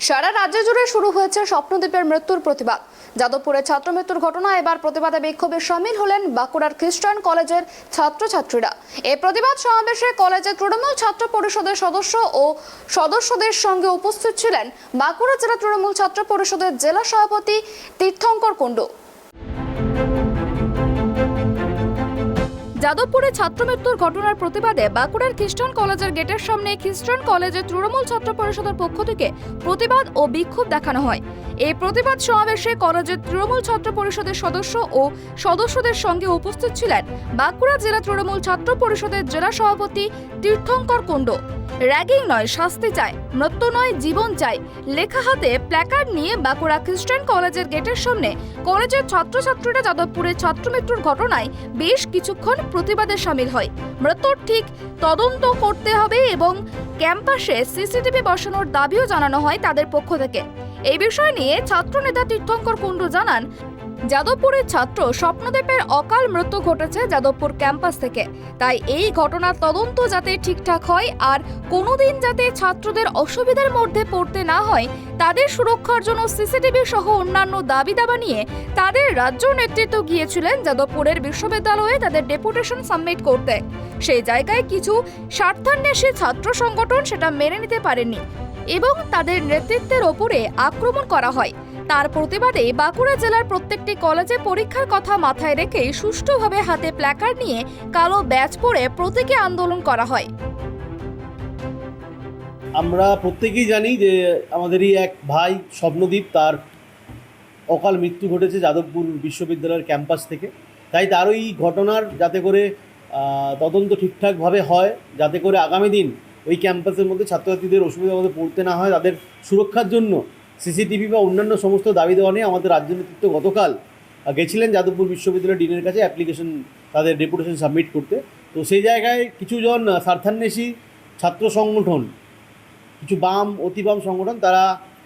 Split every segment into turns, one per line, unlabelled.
সারা রাজ্য জুড়ে শুরু হয়েছে স্বপ্নদ্বীপের মৃত্যুর প্রতিবাদ। যাদবপুরে ছাত্র মৃত্যুর ঘটনায় এবার প্রতিবাদে বিক্ষোভে সামিল হলেন বাঁকুড়ার খ্রিস্টান কলেজের ছাত্রছাত্রীরা। এই প্রতিবাদ সমাবেশে কলেজের তৃণমূল ছাত্র পরিষদের সদস্য ও সদস্যদের সঙ্গে উপস্থিত ছিলেন বাঁকুড়া জেলা তৃণমূল ছাত্র পরিষদের জেলা সভাপতি তীর্থঙ্কর কুণ্ডু। যাদবপুরে ছাত্র মৃত্যুর ঘটনার প্রতিবাদে বাঁকুড়ার খ্রিস্টান কলেজের গেটের সামনে খ্রিস্টান কলেজের তৃণমূল ছাত্র পরিষদের পক্ষ থেকে প্রতিবাদ ও বিক্ষোভ দেখানো হয়। এই প্রতিবাদ সমাবেশে কলেজের তৃণমূল ছাত্র পরিষদের সদস্য ও সদস্যদের সঙ্গে উপস্থিত ছিলেন বাঁকুড়া জেলা তৃণমূল ছাত্র পরিষদের জেলা সভাপতি তীর্থঙ্কর কুণ্ডু। র্যাগিং নয় শাস্তি চাই, মৃত্যু নয় জীবন চাই লেখা হাতে প্ল্যাকার্ড নিয়ে বাঁকুড়া খ্রিস্টান কলেজের গেটের সামনে কলেজের ছাত্রছাত্রীরা যাদবপুরের ছাত্র মৃত্যুর ঘটনায় বেশ কিছুক্ষণ প্রতিবাদে সামিল হয়। মৃত্যুর ঠিক তদন্ত করতে হবে এবং ক্যাম্পাসে সিসিটিভি বসানোর দাবিও জানানো হয় তাদের পক্ষ থেকে। এই বিষয় নিয়ে ছাত্র নেতা তীর্থঙ্কর কুণ্ডু জানান, যাদবপুরের ছাত্র স্বপ্নদ্বীপের অকাল মৃত্যু ঘটেছে যাদবপুর ক্যাম্পাস থেকে, তাই এই ঘটনার তদন্ত যাতে ঠিকঠাক হয় আর কোনোদিন যাতে ছাত্রদের অসুবিধার মধ্যে পড়তে না হয়, তাদের সুরক্ষার জন্য সিসিটিভি সহ অন্যান্য দাবি দাবা নিয়ে তাদের রাজ্য নেতৃত্ব গিয়েছিলেন যাদবপুরের বিশ্ববিদ্যালয়ে তাদের ডেপুটেশন সাবমিট করতে। সেই জায়গায় কিছু স্বার্থান্বেষী ছাত্র সংগঠন সেটা মেনে নিতে পারেনি এবং তাদের নেতৃত্বের ওপরে আক্রমণ করা হয়। তার প্রতিবাদে বাঁকুড়া জেলার প্রত্যেকটি কলেজে পরীক্ষার কথা মাথায় রেখে সুষ্ঠুভাবে হাতে প্ল্যাকার্ড নিয়ে কালো ব্যাজ পরে প্রতীকী আন্দোলন করা হয়।
আমরা প্রত্যেকেই জানি যে আমাদেরই এক ভাই স্বপ্নদ্বীপ, তার অকাল মৃত্যু ঘটেছে যাদবপুর বিশ্ববিদ্যালয়ের ক্যাম্পাস থেকে। তাই তার ওই ঘটনার যাতে করে তদন্ত ঠিকঠাকভাবে হয়, যাতে করে আগামী দিন ওই ক্যাম্পাসের মধ্যে ছাত্রছাত্রীদের অসুবিধার মধ্যে পড়তে না হয়, তাদের সুরক্ষার জন্য সিসিটিভি বা অন্যান্য সমস্ত দাবি দেওয়া নিয়ে আমাদের রাজ্য নেতৃত্ব গতকাল গেছিলেন যাদবপুর বিশ্ববিদ্যালয়ের ডিনের কাছে অ্যাপ্লিকেশন, তাদের ডেপুটেশন সাবমিট করতে। তো সেই জায়গায় কিছুজন স্বার্থান্বেষী ছাত্র সংগঠন, কিছু বাম অতি বাম সংগঠন, তারা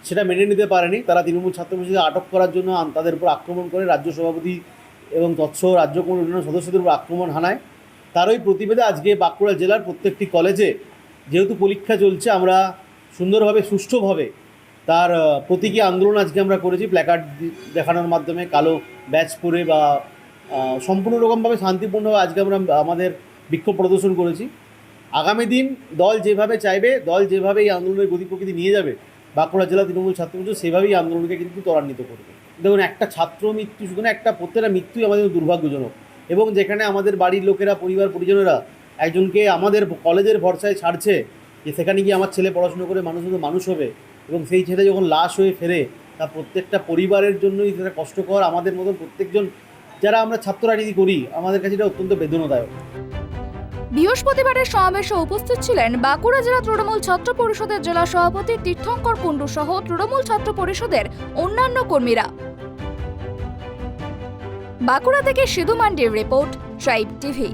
সেটা মেনে নিতে পারেনি। তারা তৃণমূল ছাত্র পরিষদকে আটক করার জন্য তাদের উপর আক্রমণ করে রাজ্য সভাপতি এবং তৎসহ রাজ্য কমিটির অন্যান্য সদস্যদের উপর আক্রমণ হানায়। তারই প্রতিবাদে আজকে বাঁকুড়া জেলার প্রত্যেকটি কলেজে, যেহেতু পরীক্ষা চলছে, আমরা সুন্দরভাবে সুষ্ঠুভাবে তার প্রতীকী আন্দোলন আজকে আমরা করেছি। প্ল্যাকার্ড দেখানোর মাধ্যমে, কালো ব্যাচ পরে বা সম্পূর্ণ রকমভাবে শান্তিপূর্ণভাবে আজকে আমরা আমাদের বিক্ষোভ প্রদর্শন করেছি। আগামী দিন দল যেভাবে চাইবে, দল যেভাবে এই আন্দোলনের গতি প্রকৃতি নিয়ে যাবে, বাঁকুড়া জেলা তৃণমূল ছাত্র পরিষদ সেভাবেই আন্দোলনকে কিন্তু ত্বরান্বিত করবে। দেখুন, একটা ছাত্র মৃত্যু, শুধু একটা প্রত্যেকটা মৃত্যুই আমাদের দুর্ভাগ্যজনক, এবং যেখানে আমাদের বাড়ির লোকেরা, পরিবার পরিজনেরা একজনকে আমাদের কলেজের ভরসায় ছাড়ছে যে সেখানে গিয়ে আমার ছেলে পড়াশুনো করে মানুষ হবে, এবং সেই ছেলে যখন লাশ হয়ে ফেরে, তা প্রত্যেকটা পরিবারের জন্যই সেটা কষ্টকর। আমাদের মতন প্রত্যেকজন যারা আমরা ছাত্র রাজনীতি করি, আমাদের কাছে এটা অত্যন্ত বেদনাদায়ক।
বৃহস্পতিবারের সমাবেশে উপস্থিত ছিলেন বাঁকুড়া জেলা তৃণমূল ছাত্র পরিষদের জেলা সভাপতি তীর্থঙ্কর কুণ্ডু সহ তৃণমূল ছাত্র পরিষদের অন্যান্য কর্মীরা। বাঁকুড়া থেকে সিধু মান্ডির রিপোর্ট, ট্রাইব টিভি।